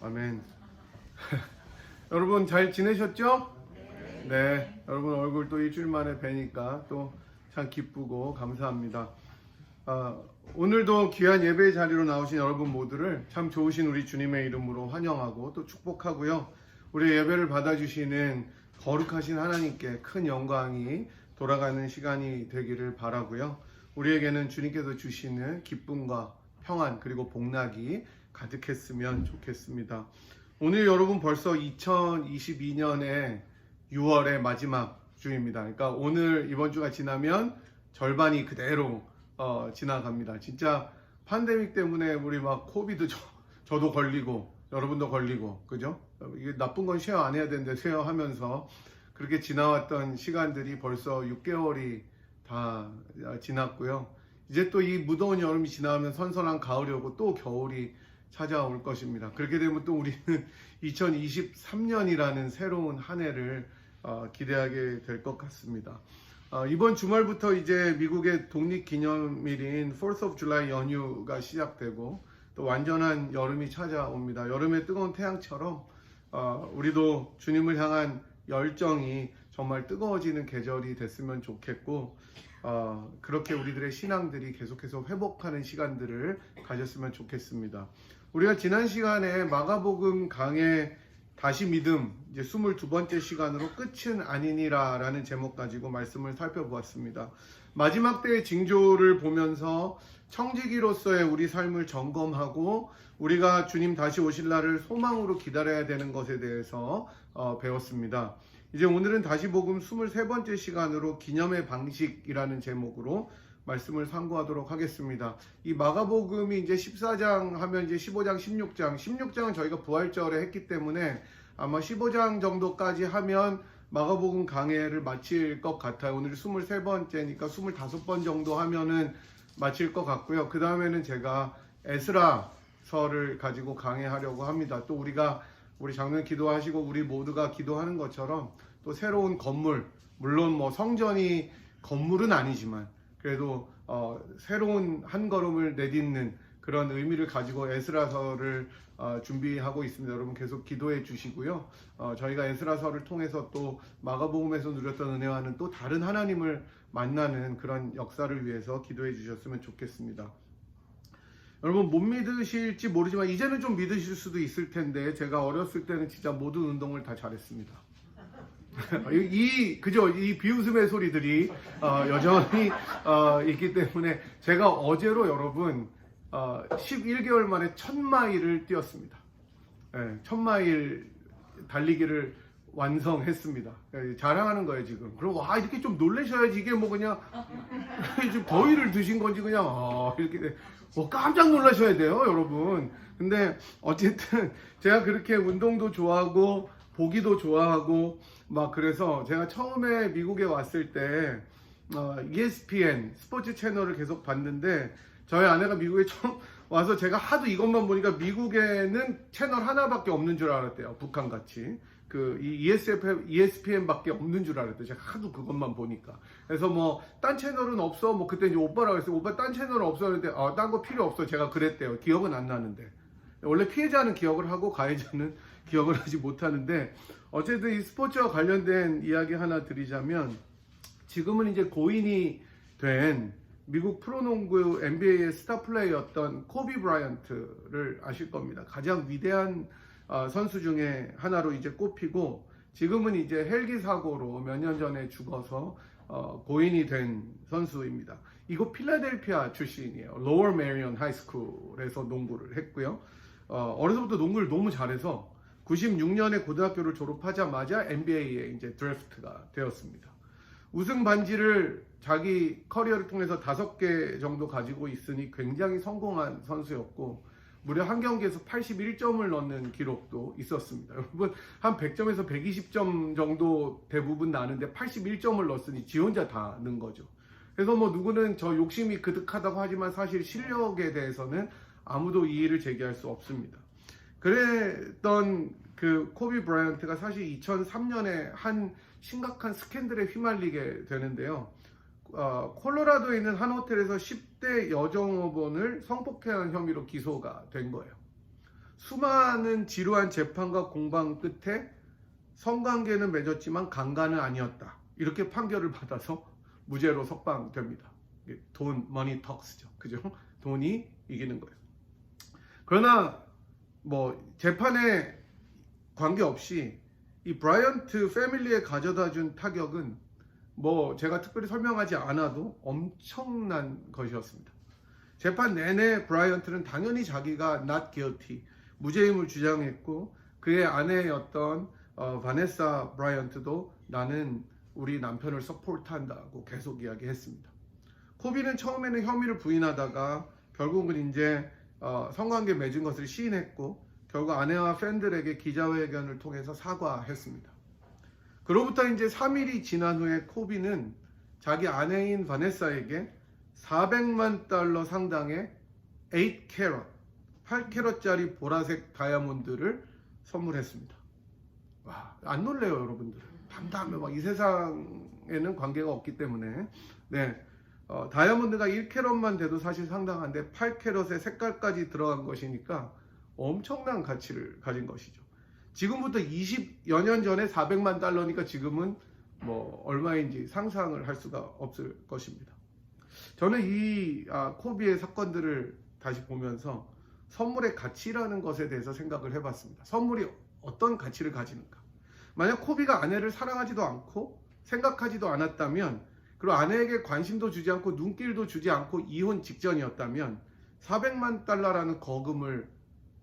아멘. 여러분 잘 지내셨죠? 네. 여러분 얼굴 또 일주일 만에 뵈니까 또 참 기쁘고 감사합니다. 오늘도 귀한 예배의 자리로 나오신 여러분 모두를 참 좋으신 우리 주님의 이름으로 환영하고 또 축복하고요. 우리 예배를 받아주시는 거룩하신 하나님께 큰 영광이 돌아가는 시간이 되기를 바라고요. 우리에게는 주님께서 주시는 기쁨과 평안 그리고 복락이 가득했으면 좋겠습니다. 오늘 여러분 벌써 2022년의 6월의 마지막 주입니다. 그러니까 오늘 이번 주가 지나면 절반이 그대로 지나갑니다. 진짜 팬데믹 때문에 우리 막 코비드 저도 걸리고 여러분도 걸리고 그죠? 이게 나쁜 건 쉐어 안 해야 되는데 쉐어하면서 그렇게 지나왔던 시간들이 벌써 6개월이 다 지났고요. 이제 또 이 무더운 여름이 지나면 선선한 가을이 오고 또 겨울이 찾아올 것입니다. 그렇게 되면 또 우리는 2023년이라는 새로운 한 해를 기대하게 될 것 같습니다. 이번 주말부터 이제 미국의 독립기념일인 4th of July 연휴가 시작되고 또 완전한 여름이 찾아옵니다. 여름의 뜨거운 태양처럼 우리도 주님을 향한 열정이 정말 뜨거워지는 계절이 됐으면 좋겠고 그렇게 우리들의 신앙들이 계속해서 회복하는 시간들을 가졌으면 좋겠습니다. 우리가 지난 시간에 마가복음 강의 다시 믿음 이제 22번째 시간으로 끝은 아니니라 라는 제목 가지고 말씀을 살펴보았습니다. 마지막 때의 징조를 보면서 청지기로서의 우리 삶을 점검하고 우리가 주님 다시 오실 날을 소망으로 기다려야 되는 것에 대해서 배웠습니다. 이제 오늘은 다시 복음 23번째 시간으로 기념의 방식이라는 제목으로 말씀을 상고하도록 하겠습니다. 이 마가복음이 이제 14장 하면 이제 15장, 16장은 저희가 부활절에 했기 때문에 아마 15장 정도까지 하면 마가복음 강해를 마칠 것 같아요. 오늘 23번째니까 25번 정도 하면은 마칠 것 같고요. 그 다음에는 제가 에스라서를 가지고 강해하려고 합니다. 또 우리 장로님 기도하시고 우리 모두가 기도하는 것처럼 또 새로운 건물, 물론 뭐 성전이 건물은 아니지만 그래도 새로운 한 걸음을 내딛는 그런 의미를 가지고 에스라서를 준비하고 있습니다. 여러분 계속 기도해 주시고요. 저희가 에스라서를 통해서 또 마가복음에서 누렸던 은혜와는 또 다른 하나님을 만나는 그런 역사를 위해서 기도해 주셨으면 좋겠습니다. 여러분 못 믿으실지 모르지만 이제는 좀 믿으실 수도 있을 텐데 제가 어렸을 때는 진짜 모든 운동을 다 잘했습니다. 이 비웃음의 소리들이 여전히 있기 때문에 제가 어제로 여러분 11개월 만에 1000마일을 뛰었습니다. 1000마일 달리기를 완성했습니다. 자랑하는 거예요 지금. 그럼 와 이렇게 좀 놀라셔야지. 이게 뭐 그냥 좀 더위를 드신 건지 그냥 이렇게 깜짝 놀라셔야 돼요 여러분. 근데 어쨌든 제가 그렇게 운동도 좋아하고 보기도 좋아하고 막 그래서 제가 처음에 미국에 왔을 때 ESPN 스포츠 채널을 계속 봤는데 저희 아내가 미국에 처음 와서 제가 하도 이것만 보니까 미국에는 채널 하나밖에 없는 줄 알았대요. 북한같이 ESPN밖에 없는 줄 알았대요. 제가 하도 그것만 보니까. 그래서 뭐 딴 채널은 없어. 뭐 그때 이제 오빠라고 했어요. 오빠 딴 채널은 없어 했는데 딴 거 필요 없어. 제가 그랬대요. 기억은 안 나는데. 원래 피해자는 기억을 하고 가해자는 기억을 하지 못하는데 어쨌든 이 스포츠와 관련된 이야기 하나 드리자면 지금은 이제 고인이 된 미국 프로농구 NBA의 스타 플레이였던 코비 브라이언트를 아실 겁니다. 가장 위대한 선수 중에 하나로 이제 꼽히고 지금은 이제 헬기 사고로 몇 년 전에 죽어서 고인이 된 선수입니다. 이곳 필라델피아 출신이에요. 로어 메리온 하이스쿨에서 농구를 했고요. 어려서부터 농구를 너무 잘해서 96년에 고등학교를 졸업하자마자 NBA에 이제 드래프트가 되었습니다. 우승 반지를 자기 커리어를 통해서 5개 정도 가지고 있으니 굉장히 성공한 선수였고 무려 한 경기에서 81점을 넣는 기록도 있었습니다. 여러분 한 100점에서 120점 정도 대부분 나는데 81점을 넣었으니 지 혼자 다 넣은 거죠. 그래서 뭐 누구는 저 욕심이 그득하다고 하지만 사실 실력에 대해서는 아무도 이의를 제기할 수 없습니다. 그랬던 그 코비 브라이언트가 사실 2003년에 한 심각한 스캔들에 휘말리게 되는데요. 콜로라도에 있는 한 호텔에서 10대 여정원을 성폭행한 혐의로 기소가 된 거예요. 수많은 지루한 재판과 공방 끝에 성관계는 맺었지만 강간은 아니었다. 이렇게 판결을 받아서 무죄로 석방됩니다. 돈, money talks죠. 그죠? 돈이 이기는 거예요. 그러나 뭐 재판에 관계없이 이 브라이언트 패밀리에 가져다 준 타격은 뭐 제가 특별히 설명하지 않아도 엄청난 것이었습니다. 재판 내내 브라이언트는 당연히 자기가 not guilty, 무죄임을 주장했고 그의 아내였던 바네사 브라이언트도 나는 우리 남편을 서포트한다고 계속 이야기했습니다. 코비는 처음에는 혐의를 부인하다가 결국은 이제 성관계 맺은 것을 시인했고 결국 아내와 팬들에게 기자회견을 통해서 사과했습니다. 그로부터 이제 3일이 지난 후에 코비는 자기 아내인 바네사에게 400만 달러 상당의 8캐럿짜리 보라색 다이아몬드를 선물했습니다. 와, 안 놀래요, 여러분들. 담담해. 막 이 세상에는 관계가 없기 때문에. 네. 다이아몬드가 1캐럿만 돼도 사실 상당한데 8캐럿의 색깔까지 들어간 것이니까 엄청난 가치를 가진 것이죠. 지금부터 20여 년 전에 400만 달러니까 지금은 뭐 얼마인지 상상을 할 수가 없을 것입니다. 저는 이 코비의 사건들을 다시 보면서 선물의 가치라는 것에 대해서 생각을 해봤습니다. 선물이 어떤 가치를 가지는가? 만약 코비가 아내를 사랑하지도 않고 생각하지도 않았다면, 그리고 아내에게 관심도 주지 않고 눈길도 주지 않고 이혼 직전이었다면 400만 달러라는 거금을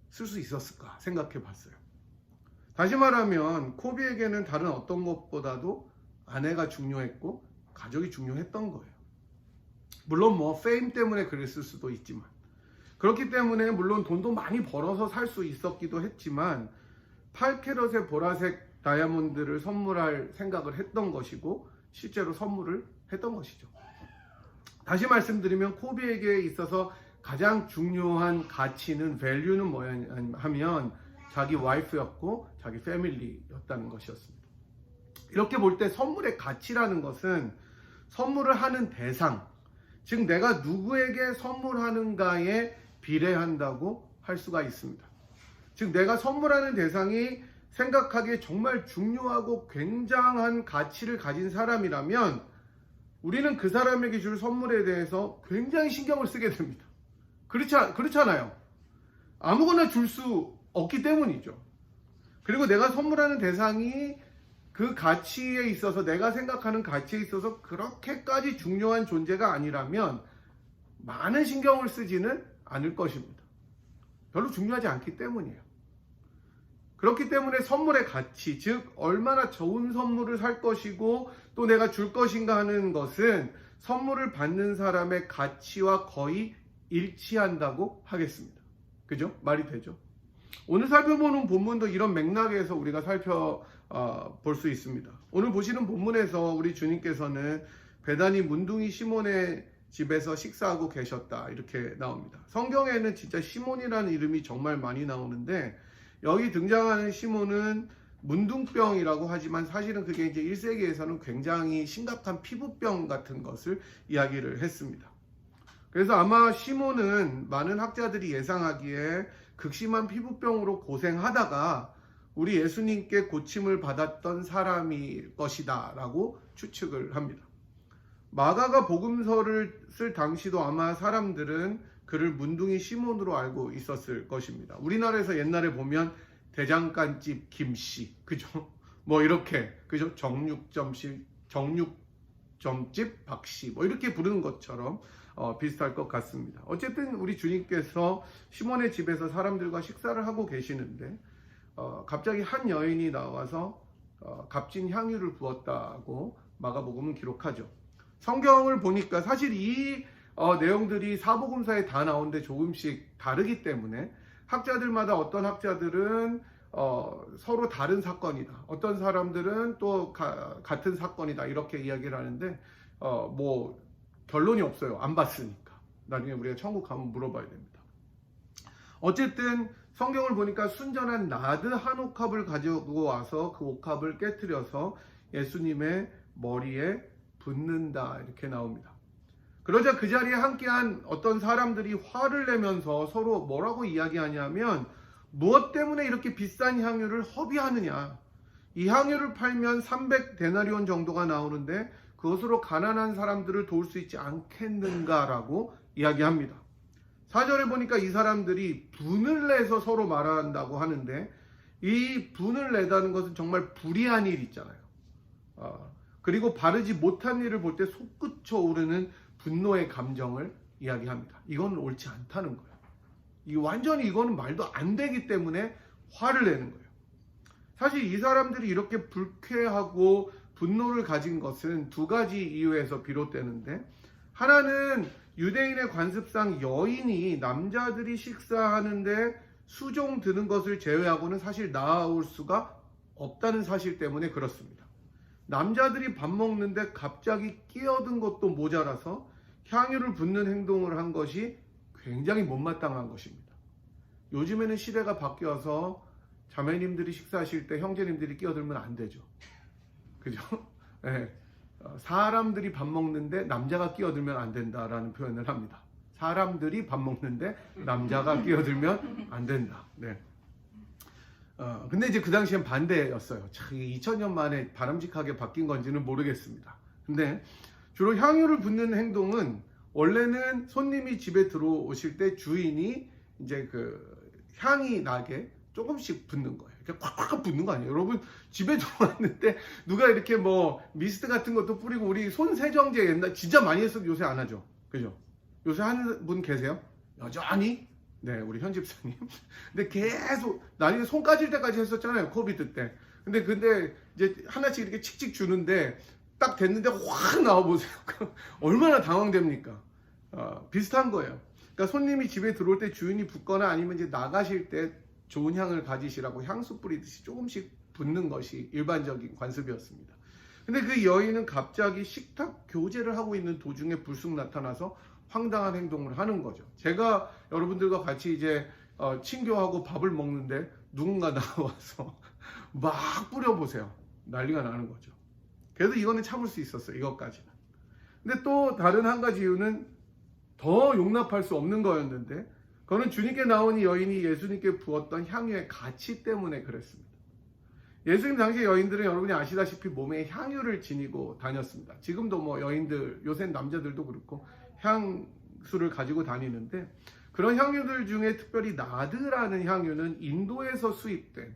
쓸 수 있었을까 생각해 봤어요. 다시 말하면 코비에게는 다른 어떤 것보다도 아내가 중요했고 가족이 중요했던 거예요. 물론 뭐 페임 때문에 그랬을 수도 있지만, 그렇기 때문에 물론 돈도 많이 벌어서 살 수 있었기도 했지만 8캐럿의 보라색 다이아몬드를 선물할 생각을 했던 것이고 실제로 선물을 했던 것이죠. 다시 말씀드리면 코비에게 있어서 가장 중요한 가치는, 밸류는 뭐냐 하면 자기 와이프였고 자기 패밀리였다는 것이었습니다. 이렇게 볼 때 선물의 가치라는 것은 선물을 하는 대상, 즉 내가 누구에게 선물하는가에 비례한다고 할 수가 있습니다. 즉 내가 선물하는 대상이 생각하기에 정말 중요하고 굉장한 가치를 가진 사람이라면 우리는 그 사람에게 줄 선물에 대해서 굉장히 신경을 쓰게 됩니다. 그렇잖아요. 아무거나 줄 수 없기 때문이죠. 그리고 내가 선물하는 대상이 그 가치에 있어서, 내가 생각하는 가치에 있어서 그렇게까지 중요한 존재가 아니라면 많은 신경을 쓰지는 않을 것입니다. 별로 중요하지 않기 때문이에요. 그렇기 때문에 선물의 가치, 즉 얼마나 좋은 선물을 살 것이고 또 내가 줄 것인가 하는 것은 선물을 받는 사람의 가치와 거의 일치한다고 하겠습니다. 그죠? 말이 되죠? 오늘 살펴보는 본문도 이런 맥락에서 우리가 살펴볼 수 있습니다. 오늘 보시는 본문에서 우리 주님께서는 베다니 문둥이 시몬의 집에서 식사하고 계셨다, 이렇게 나옵니다. 성경에는 진짜 시몬이라는 이름이 정말 많이 나오는데 여기 등장하는 시몬은 문둥병이라고 하지만 사실은 그게 이제 1세기에서는 굉장히 심각한 피부병 같은 것을 이야기를 했습니다. 그래서 아마 시몬은 많은 학자들이 예상하기에 극심한 피부병으로 고생하다가 우리 예수님께 고침을 받았던 사람일 것이다 라고 추측을 합니다. 마가가 복음서를 쓸 당시도 아마 사람들은 그를 문둥이 시몬으로 알고 있었을 것입니다. 우리나라에서 옛날에 보면 대장간집 김씨, 그죠? 뭐 이렇게, 그죠? 정육점집 박씨, 뭐 이렇게 부르는 것처럼 비슷할 것 같습니다. 어쨌든 우리 주님께서 시몬의 집에서 사람들과 식사를 하고 계시는데 갑자기 한 여인이 나와서 값진 향유를 부었다고 마가복음은 기록하죠. 성경을 보니까 사실 이 내용들이 사복음서에 다 나오는데 조금씩 다르기 때문에 학자들마다 어떤 학자들은 서로 다른 사건이다, 어떤 사람들은 또 같은 사건이다, 이렇게 이야기를 하는데 뭐 결론이 없어요. 안 봤으니까. 나중에 우리가 천국 가면 물어봐야 됩니다. 어쨌든 성경을 보니까 순전한 나드 한 옥합을 가지고 와서 그 옥합을 깨트려서 예수님의 머리에 붓는다, 이렇게 나옵니다. 그러자 그 자리에 함께한 어떤 사람들이 화를 내면서 서로 뭐라고 이야기하냐면 무엇 때문에 이렇게 비싼 향유를 허비하느냐? 이 향유를 팔면 300데나리온 정도가 나오는데 그것으로 가난한 사람들을 도울 수 있지 않겠는가라고 이야기합니다. 4절에 보니까 이 사람들이 분을 내서 서로 말한다고 하는데, 이 분을 내다는 것은 정말 불의한 일 있잖아요. 그리고 바르지 못한 일을 볼 때 솟구쳐 오르는 분노의 감정을 이야기합니다. 이건 옳지 않다는 거예요. 완전히 이거는 말도 안 되기 때문에 화를 내는 거예요. 사실 이 사람들이 이렇게 불쾌하고 분노를 가진 것은 두 가지 이유에서 비롯되는데, 하나는 유대인의 관습상 여인이 남자들이 식사하는데 수종 드는 것을 제외하고는 사실 나올 수가 없다는 사실 때문에 그렇습니다. 남자들이 밥 먹는데 갑자기 끼어든 것도 모자라서 향유를 붓는 행동을 한 것이 굉장히 못마땅한 것입니다. 요즘에는 시대가 바뀌어서 자매님들이 식사하실 때 형제님들이 끼어들면 안 되죠. 그죠? 네. 사람들이 밥 먹는데 남자가 끼어들면 안 된다라는 표현을 합니다. 사람들이 밥 먹는데 남자가 끼어들면 안 된다. 네. 근데 이제 그 당시엔 반대였어요. 참, 2000년 만에 바람직하게 바뀐 건지는 모르겠습니다. 근데 주로 향유를 붓는 행동은 원래는 손님이 집에 들어오실 때 주인이 이제 그 향이 나게 조금씩 붓는 거예요. 이렇게 콱콱 붓는 거 아니에요. 여러분, 집에 들어왔는데 누가 이렇게 뭐 미스트 같은 것도 뿌리고, 우리 손 세정제 옛날 진짜 많이 했어도 요새 안 하죠. 그죠? 요새 하는 분 계세요? 여전히? 네, 우리 현 집사님. 근데 계속 나중에 손 까질 때까지 했었잖아요, 코비드 때. 근데 이제 하나씩 이렇게 칙칙 주는데 딱 됐는데 확 나와보세요. 얼마나 당황됩니까? 비슷한 거예요. 그러니까 손님이 집에 들어올 때 주인이 붓거나 아니면 이제 나가실 때 좋은 향을 가지시라고 향수 뿌리듯이 조금씩 붓는 것이 일반적인 관습이었습니다. 근데 그 여인은 갑자기 식탁 교제를 하고 있는 도중에 불쑥 나타나서 황당한 행동을 하는 거죠. 제가 여러분들과 같이 이제 친교하고 밥을 먹는데 누군가 나와서 막 뿌려보세요. 난리가 나는 거죠. 그래도 이거는 참을 수 있었어요. 이것까지는. 근데 또 다른 한 가지 이유는 더 용납할 수 없는 거였는데, 그거는 주님께 나온 이 여인이 예수님께 부었던 향유의 가치 때문에 그랬습니다. 예수님 당시 여인들은 여러분이 아시다시피 몸에 향유를 지니고 다녔습니다. 지금도 뭐 여인들, 요새 남자들도 그렇고 향수를 가지고 다니는데, 그런 향유들 중에 특별히 나드라는 향유는 인도에서 수입된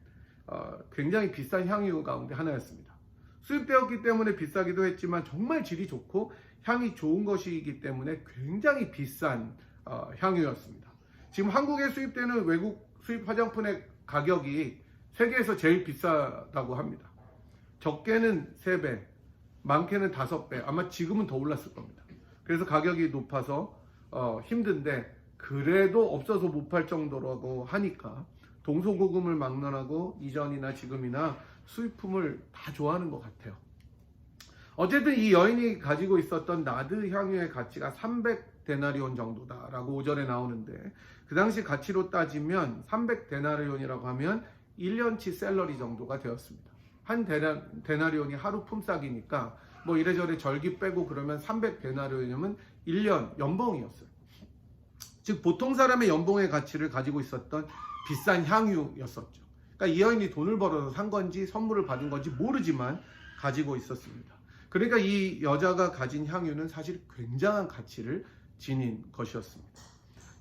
굉장히 비싼 향유 가운데 하나였습니다. 수입되었기 때문에 비싸기도 했지만 정말 질이 좋고 향이 좋은 것이기 때문에 굉장히 비싼 향유였습니다. 지금 한국에 수입되는 외국 수입 화장품의 가격이 세계에서 제일 비싸다고 합니다. 적게는 3배, 많게는 5배, 아마 지금은 더 올랐을 겁니다. 그래서 가격이 높아서 힘든데, 그래도 없어서 못 팔 정도라고 하니까 동서고금을 막론하고 이전이나 지금이나 수입품을 다 좋아하는 것 같아요. 어쨌든 이 여인이 가지고 있었던 나드 향유의 가치가 300데나리온 정도다라고 오전에 나오는데, 그 당시 가치로 따지면 300데나리온이라고 하면 1년치 샐러리 정도가 되었습니다. 한 데나리온이 하루 품삯이니까 뭐 이래저래 절기 빼고 그러면 300데나리온이면 1년 연봉이었어요. 즉 보통 사람의 연봉의 가치를 가지고 있었던 비싼 향유였었죠. 그러니까 이 여인이 돈을 벌어서 산 건지 선물을 받은 건지 모르지만 가지고 있었습니다. 그러니까 이 여자가 가진 향유는 사실 굉장한 가치를 지닌 것이었습니다.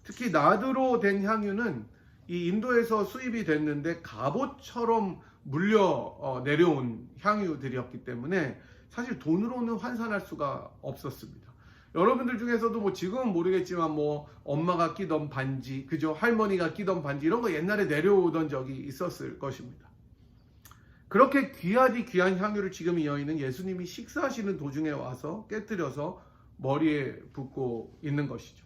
특히 나드로 된 향유는 이 인도에서 수입이 됐는데 갑옷처럼 물려 내려온 향유들이었기 때문에 사실 돈으로는 환산할 수가 없었습니다. 여러분들 중에서도 뭐 지금은 모르겠지만 뭐 엄마가 끼던 반지, 그죠? 할머니가 끼던 반지, 이런 거 옛날에 내려오던 적이 있었을 것입니다. 그렇게 귀하디 귀한 향유를 지금 이 여인은 예수님이 식사하시는 도중에 와서 깨뜨려서 머리에 붓고 있는 것이죠.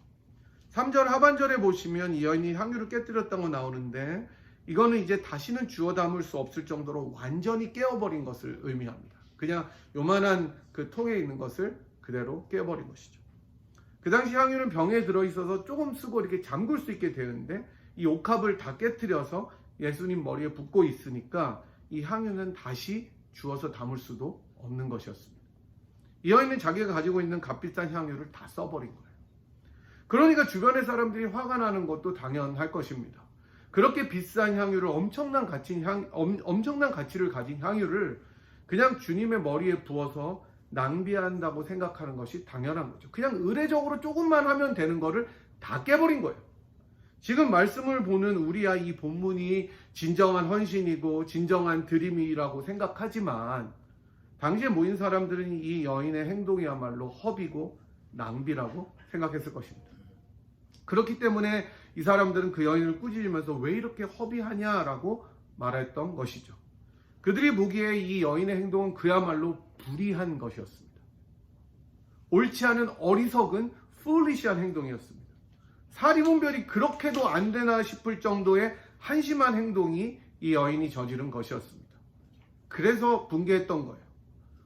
3절 하반절에 보시면 이 여인이 향유를 깨뜨렸다고 나오는데, 이거는 이제 다시는 주워 담을 수 없을 정도로 완전히 깨어버린 것을 의미합니다. 그냥 요만한 그 통에 있는 것을 그대로 깨어버린 것이죠. 그 당시 향유는 병에 들어있어서 조금 쓰고 이렇게 잠글 수 있게 되는데, 이 옥합을 다 깨뜨려서 예수님 머리에 붓고 있으니까 이 향유는 다시 주워서 담을 수도 없는 것이었습니다. 이 여인은 자기가 가지고 있는 값비싼 향유를 다 써버린 거예요. 그러니까 주변의 사람들이 화가 나는 것도 당연할 것입니다. 그렇게 비싼 향유를 엄청난 가치를 가진 향유를 그냥 주님의 머리에 부어서 낭비한다고 생각하는 것이 당연한 거죠. 그냥 의례적으로 조금만 하면 되는 거를 다 깨버린 거예요. 지금 말씀을 보는 우리야 이 본문이 진정한 헌신이고 진정한 드림이라고 생각하지만 당시에 모인 사람들은 이 여인의 행동이야말로 허비고 낭비라고 생각했을 것입니다. 그렇기 때문에 이 사람들은 그 여인을 꾸짖으면서 왜 이렇게 허비하냐라고 말했던 것이죠. 그들이 보기에 이 여인의 행동은 그야말로 불의한 것이었습니다. 옳지 않은 어리석은 foolish한 행동이었습니다. 사리분별이 그렇게도 안 되나 싶을 정도의 한심한 행동이 이 여인이 저지른 것이었습니다. 그래서 분개했던 거예요.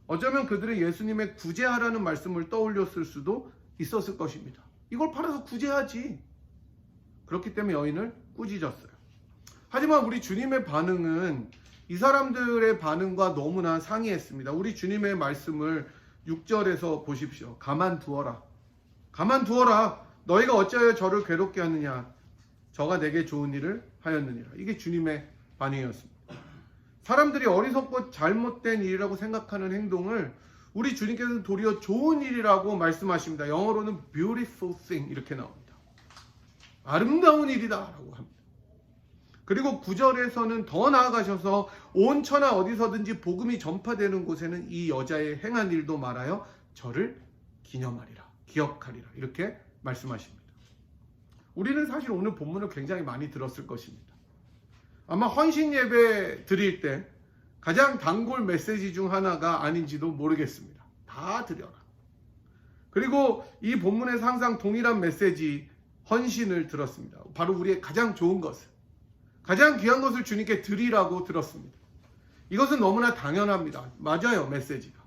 어쩌면 그들은 예수님의 구제하라는 말씀을 떠올렸을 수도 있었을 것입니다. 이걸 팔아서 구제하지. 그렇기 때문에 여인을 꾸짖었어요. 하지만 우리 주님의 반응은 이 사람들의 반응과 너무나 상이했습니다. 우리 주님의 말씀을 6절에서 보십시오. 가만두어라. 가만두어라. 너희가 어찌하여 저를 괴롭게 하느냐. 저가 내게 좋은 일을 하였느니라. 이게 주님의 반응이었습니다. 사람들이 어리석고 잘못된 일이라고 생각하는 행동을 우리 주님께서는 도리어 좋은 일이라고 말씀하십니다. 영어로는 beautiful thing 이렇게 나옵니다. 아름다운 일이다 라고 합니다. 그리고 9절에서는 더 나아가셔서 온 천하 어디서든지 복음이 전파되는 곳에는 이 여자의 행한 일도 말하여 저를 기념하리라, 기억하리라 이렇게 말씀하십니다. 우리는 사실 오늘 본문을 굉장히 많이 들었을 것입니다. 아마 헌신 예배 드릴 때 가장 단골 메시지 중 하나가 아닌지도 모르겠습니다. 다 드려라. 그리고 이 본문에서 항상 동일한 메시지, 헌신을 들었습니다. 바로 우리의 가장 좋은 것을, 가장 귀한 것을 주님께 드리라고 들었습니다. 이것은 너무나 당연합니다. 맞아요, 메시지가.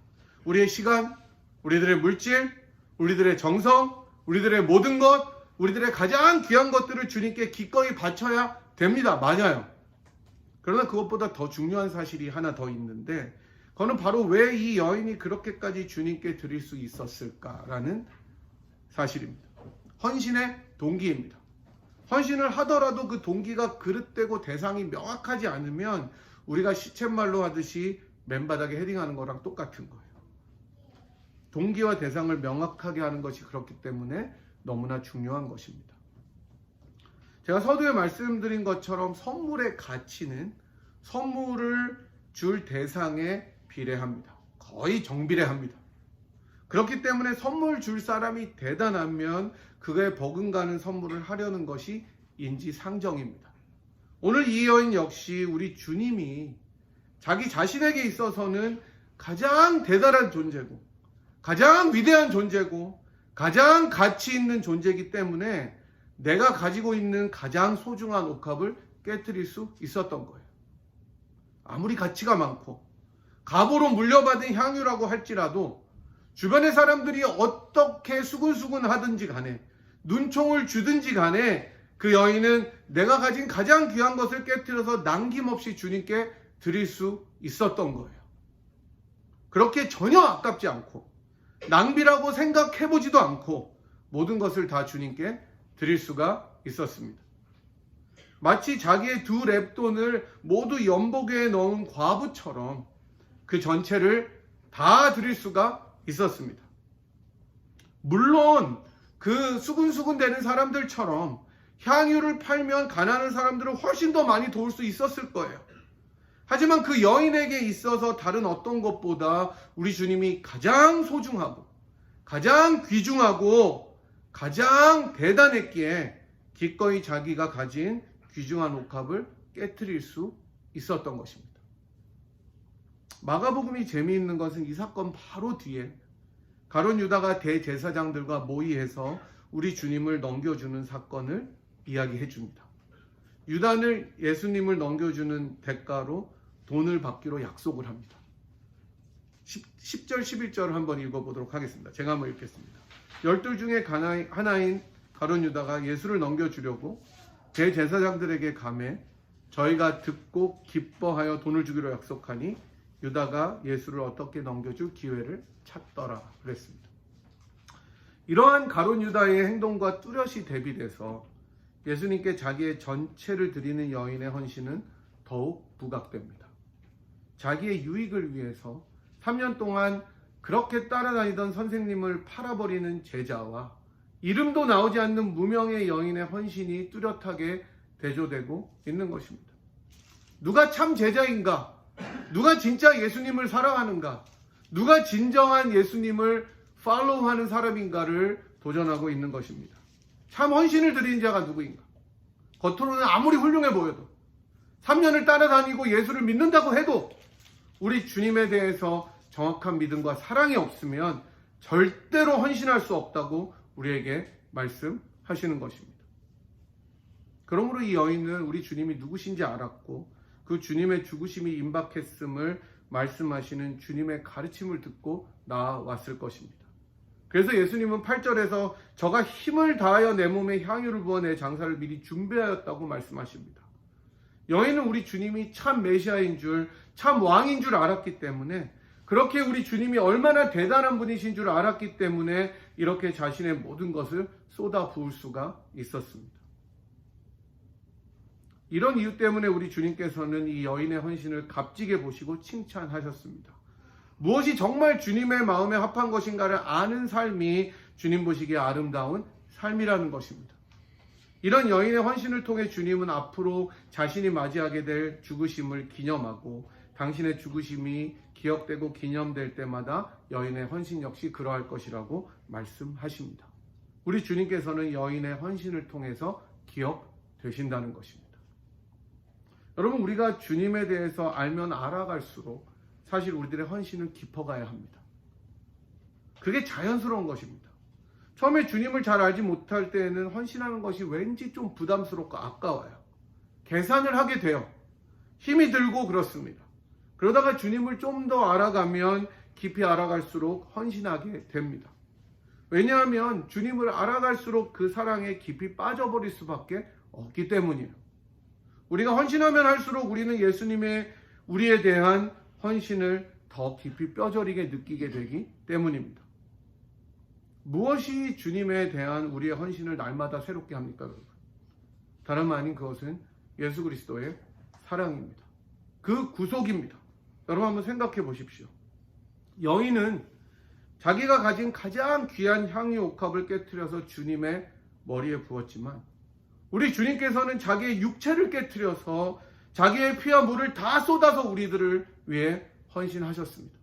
우리의 시간, 우리들의 물질, 우리들의 정성, 우리들의 모든 것, 우리들의 가장 귀한 것들을 주님께 기꺼이 바쳐야 됩니다. 맞아요. 그러나 그것보다 더 중요한 사실이 하나 더 있는데 그거는 바로 왜 이 여인이 그렇게까지 주님께 드릴 수 있었을까라는 사실입니다. 헌신의 동기입니다. 헌신을 하더라도 그 동기가 그릇되고 대상이 명확하지 않으면 우리가 시쳇말로 하듯이 맨바닥에 헤딩하는 거랑 똑같은 거예요. 동기와 대상을 명확하게 하는 것이 그렇기 때문에 너무나 중요한 것입니다. 제가 서두에 말씀드린 것처럼 선물의 가치는 선물을 줄 대상에 비례합니다. 거의 정비례합니다. 그렇기 때문에 선물 줄 사람이 대단하면 그에 버금가는 선물을 하려는 것이 인지상정입니다. 오늘 이 여인 역시 우리 주님이 자기 자신에게 있어서는 가장 대단한 존재고 가장 위대한 존재고 가장 가치 있는 존재이기 때문에 내가 가지고 있는 가장 소중한 옥합을 깨트릴 수 있었던 거예요. 아무리 가치가 많고 갑오로 물려받은 향유라고 할지라도 주변의 사람들이 어떻게 수군수군 하든지 간에 눈총을 주든지 간에 그 여인은 내가 가진 가장 귀한 것을 깨트려서 남김없이 주님께 드릴 수 있었던 거예요. 그렇게 전혀 아깝지 않고 낭비라고 생각해보지도 않고 모든 것을 다 주님께 드릴 수가 있었습니다. 마치 자기의 두 랩돈을 모두 연복에 넣은 과부처럼 그 전체를 다 드릴 수가 있었습니다. 물론 그 수군수군 되는 사람들처럼 향유를 팔면 가난한 사람들을 훨씬 더 많이 도울 수 있었을 거예요. 하지만 그 여인에게 있어서 다른 어떤 것보다 우리 주님이 가장 소중하고 가장 귀중하고 가장 대단했기에 기꺼이 자기가 가진 귀중한 옥합을 깨트릴 수 있었던 것입니다. 마가복음이 재미있는 것은 이 사건 바로 뒤에 가룟 유다가 대제사장들과 모의해서 우리 주님을 넘겨주는 사건을 이야기해 줍니다. 유다는 예수님을 넘겨주는 대가로 돈을 받기로 약속을 합니다. 10절 11절을 한번 읽어보도록 하겠습니다. 제가 한번 읽겠습니다. 12 중에 하나인 가룟 유다가 예수를 넘겨주려고 대제사장들에게 가매 저희가 듣고 기뻐하여 돈을 주기로 약속하니 유다가 예수를 어떻게 넘겨줄 기회를 찾더라 그랬습니다. 이러한 가룟 유다의 행동과 뚜렷이 대비돼서 예수님께 자기의 전체를 드리는 여인의 헌신은 더욱 부각됩니다. 자기의 유익을 위해서 3년 동안 그렇게 따라다니던 선생님을 팔아버리는 제자와 이름도 나오지 않는 무명의 여인의 헌신이 뚜렷하게 대조되고 있는 것입니다. 누가 참 제자인가? 누가 진짜 예수님을 사랑하는가? 누가 진정한 예수님을 팔로우하는 사람인가를 도전하고 있는 것입니다. 참 헌신을 드린 자가 누구인가? 겉으로는 아무리 훌륭해 보여도 3년을 따라다니고 예수를 믿는다고 해도 우리 주님에 대해서 정확한 믿음과 사랑이 없으면 절대로 헌신할 수 없다고 우리에게 말씀하시는 것입니다. 그러므로 이 여인은 우리 주님이 누구신지 알았고 그 주님의 죽으심이 임박했음을 말씀하시는 주님의 가르침을 듣고 나아왔을 것입니다. 그래서 예수님은 8절에서 저가 힘을 다하여 내 몸에 향유를 부어 내 장사를 미리 준비하였다고 말씀하십니다. 여인은 우리 주님이 참 메시아인 줄, 참 왕인 줄 알았기 때문에, 그렇게 우리 주님이 얼마나 대단한 분이신 줄 알았기 때문에 이렇게 자신의 모든 것을 쏟아 부을 수가 있었습니다. 이런 이유 때문에 우리 주님께서는 이 여인의 헌신을 값지게 보시고 칭찬하셨습니다. 무엇이 정말 주님의 마음에 합한 것인가를 아는 삶이 주님 보시기에 아름다운 삶이라는 것입니다. 이런 여인의 헌신을 통해 주님은 앞으로 자신이 맞이하게 될 죽으심을 기념하고 당신의 죽으심이 기억되고 기념될 때마다 여인의 헌신 역시 그러할 것이라고 말씀하십니다. 우리 주님께서는 여인의 헌신을 통해서 기억되신다는 것입니다. 여러분, 우리가 주님에 대해서 알면 알아갈수록 사실 우리들의 헌신은 깊어가야 합니다. 그게 자연스러운 것입니다. 처음에 주님을 잘 알지 못할 때에는 헌신하는 것이 왠지 좀 부담스럽고 아까워요. 계산을 하게 돼요. 힘이 들고 그렇습니다. 그러다가 주님을 좀 더 알아가면 깊이 알아갈수록 헌신하게 됩니다. 왜냐하면 주님을 알아갈수록 그 사랑에 깊이 빠져버릴 수밖에 없기 때문이에요. 우리가 헌신하면 할수록 우리는 예수님의 우리에 대한 헌신을 더 깊이 뼈저리게 느끼게 되기 때문입니다. 무엇이 주님에 대한 우리의 헌신을 날마다 새롭게 합니까, 여러분? 다름 아닌 그것은 예수 그리스도의 사랑입니다. 그 구속입니다. 여러분 한번 생각해 보십시오. 여인은 자기가 가진 가장 귀한 향유 옥합을 깨트려서 주님의 머리에 부었지만 우리 주님께서는 자기의 육체를 깨트려서 자기의 피와 물을 다 쏟아서 우리들을 위해 헌신하셨습니다.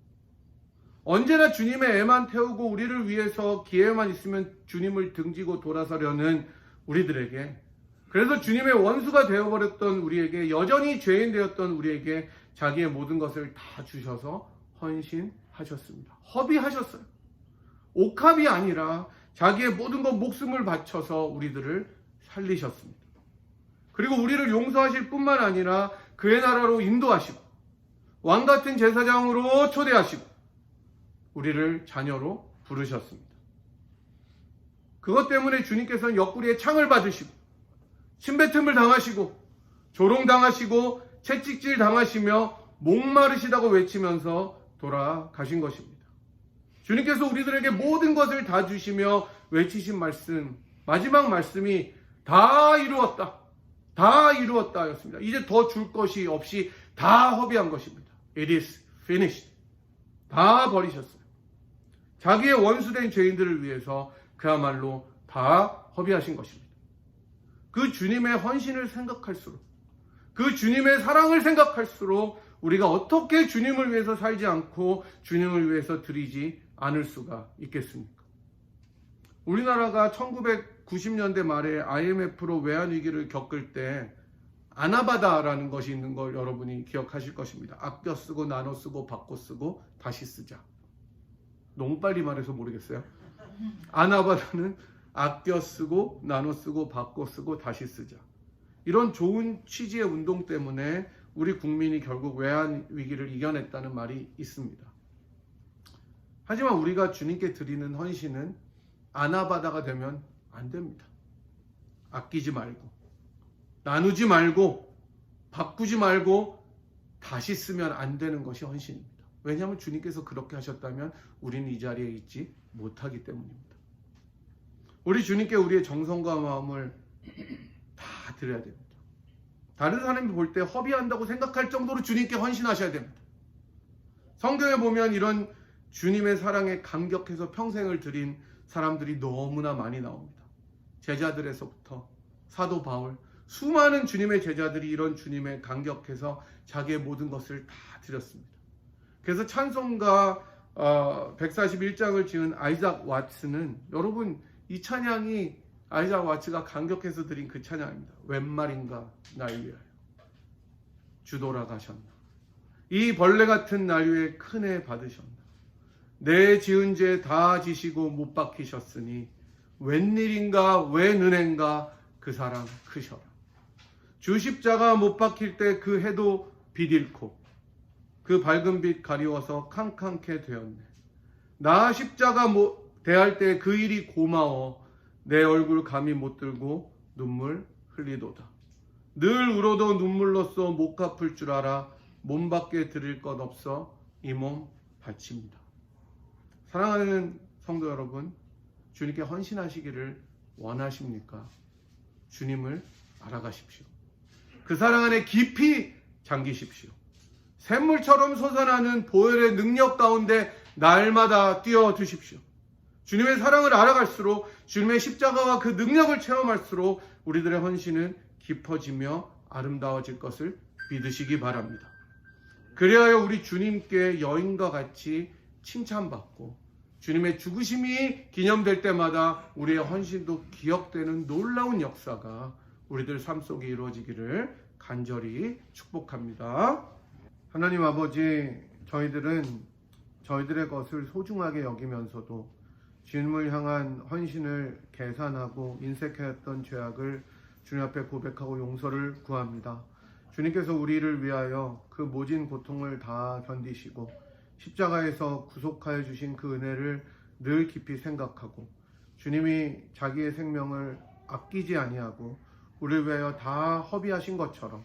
언제나 주님의 애만 태우고 우리를 위해서 기회만 있으면 주님을 등지고 돌아서려는 우리들에게, 그래서 주님의 원수가 되어버렸던 우리에게, 여전히 죄인 되었던 우리에게 자기의 모든 것을 다 주셔서 헌신하셨습니다. 허비하셨어요. 옥합이 아니라 자기의 모든 것 목숨을 바쳐서 우리들을 살리셨습니다. 그리고 우리를 용서하실 뿐만 아니라 그의 나라로 인도하시고 왕같은 제사장으로 초대하시고 우리를 자녀로 부르셨습니다. 그것 때문에 주님께서는 옆구리에 창을 받으시고 침뱉음을 당하시고 조롱당하시고 채찍질 당하시며 목마르시다고 외치면서 돌아가신 것입니다. 주님께서 우리들에게 모든 것을 다 주시며 외치신 말씀, 마지막 말씀이 다 이루었다, 다 이루었다 였습니다. 이제 더 줄 것이 없이 다 허비한 것입니다. It is finished. 다 버리셨어요. 자기의 원수된 죄인들을 위해서 그야말로 다 허비하신 것입니다. 그 주님의 헌신을 생각할수록, 그 주님의 사랑을 생각할수록 우리가 어떻게 주님을 위해서 살지 않고 주님을 위해서 드리지 않을 수가 있겠습니까? 우리나라가 1990년대 말에 IMF로 외환위기를 겪을 때 아나바다라는 것이 있는 걸 여러분이 기억하실 것입니다. 아껴 쓰고 나눠 쓰고 바꿔 쓰고 다시 쓰자. 너무 빨리 말해서 모르겠어요. 아나바다는 아껴 쓰고 나눠 쓰고 바꿔 쓰고 다시 쓰자. 이런 좋은 취지의 운동 때문에 우리 국민이 결국 외환 위기를 이겨냈다는 말이 있습니다. 하지만 우리가 주님께 드리는 헌신은 아나바다가 되면 안 됩니다. 아끼지 말고 나누지 말고 바꾸지 말고 다시 쓰면 안 되는 것이 헌신입니다. 왜냐하면 주님께서 그렇게 하셨다면 우리는 이 자리에 있지 못하기 때문입니다. 우리 주님께 우리의 정성과 마음을 드려야 됩니다. 다른 사람이 볼 때 허비한다고 생각할 정도로 주님께 헌신하셔야 됩니다. 성경에 보면 이런 주님의 사랑에 감격해서 평생을 드린 사람들이 너무나 많이 나옵니다. 제자들에서부터 사도 바울, 수많은 주님의 제자들이 이런 주님에 감격해서 자기의 모든 것을 다 드렸습니다. 그래서 찬송가 141장을 지은 아이작 와츠는, 여러분 이 찬양이 아이작 와츠가 감격해서 드린 그 찬양입니다. 웬 말인가 날 위하여 주 돌아가셨나, 이 벌레 같은 날 위해 큰 애 받으셨나, 내 지은 죄 다 지시고 못 박히셨으니 웬일인가 왜 은혜인가 그 사랑 크셔라. 주 십자가 못 박힐 때 그 해도 빛 잃고 그 밝은 빛 가리워서 캄캄케 되었네. 나 십자가 대할 때 그 일이 고마워 내 얼굴 감히 못 들고 눈물 흘리도다. 늘 울어도 눈물로써 못 갚을 줄 알아 몸밖에 드릴 것 없어 이 몸 바칩니다. 사랑하는 성도 여러분, 주님께 헌신하시기를 원하십니까? 주님을 알아가십시오. 그 사랑 안에 깊이 잠기십시오. 샘물처럼 솟아나는 보혈의 능력 가운데 날마다 뛰어드십시오. 주님의 사랑을 알아갈수록, 주님의 십자가와 그 능력을 체험할수록 우리들의 헌신은 깊어지며 아름다워질 것을 믿으시기 바랍니다. 그리하여 우리 주님께 여인과 같이 칭찬받고 주님의 죽으심이 기념될 때마다 우리의 헌신도 기억되는 놀라운 역사가 우리들 삶 속에 이루어지기를 간절히 축복합니다. 하나님 아버지, 저희들은 저희들의 것을 소중하게 여기면서도 주님을 향한 헌신을 계산하고 인색했던 죄악을 주님 앞에 고백하고 용서를 구합니다. 주님께서 우리를 위하여 그 모진 고통을 다 견디시고 십자가에서 구속하여 주신 그 은혜를 늘 깊이 생각하고 주님이 자기의 생명을 아끼지 아니하고 우리를 위하여 다 허비하신 것처럼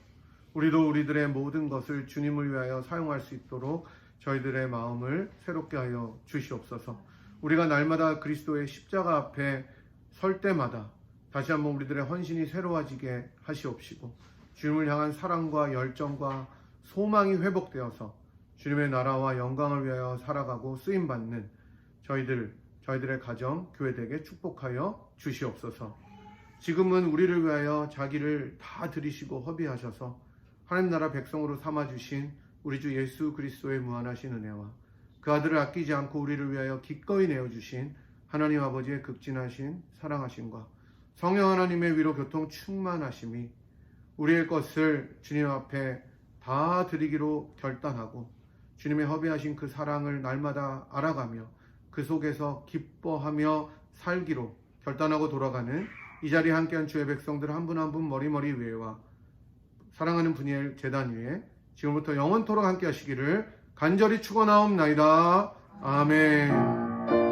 우리도 우리들의 모든 것을 주님을 위하여 사용할 수 있도록 저희들의 마음을 새롭게 하여 주시옵소서. 우리가 날마다 그리스도의 십자가 앞에 설 때마다 다시 한번 우리들의 헌신이 새로워지게 하시옵시고 주님을 향한 사랑과 열정과 소망이 회복되어서 주님의 나라와 영광을 위하여 살아가고 쓰임받는 저희들의 가정, 교회되게 축복하여 주시옵소서. 지금은 우리를 위하여 자기를 다 드리시고 허비하셔서 하나님 나라 백성으로 삼아주신 우리 주 예수 그리스도의 무한하신 은혜와 그 아들을 아끼지 않고 우리를 위하여 기꺼이 내어주신 하나님 아버지의 극진하신 사랑하심과 성령 하나님의 위로 교통 충만하심이 우리의 것을 주님 앞에 다 드리기로 결단하고 주님의 허비하신 그 사랑을 날마다 알아가며 그 속에서 기뻐하며 살기로 결단하고 돌아가는 이 자리에 함께한 주의 백성들 한 분 한 분 머리머리 위에와 사랑하는 분이엘 제단 위에 지금부터 영원토록 함께 하시기를 간절히 축원하옵나이다. 아멘.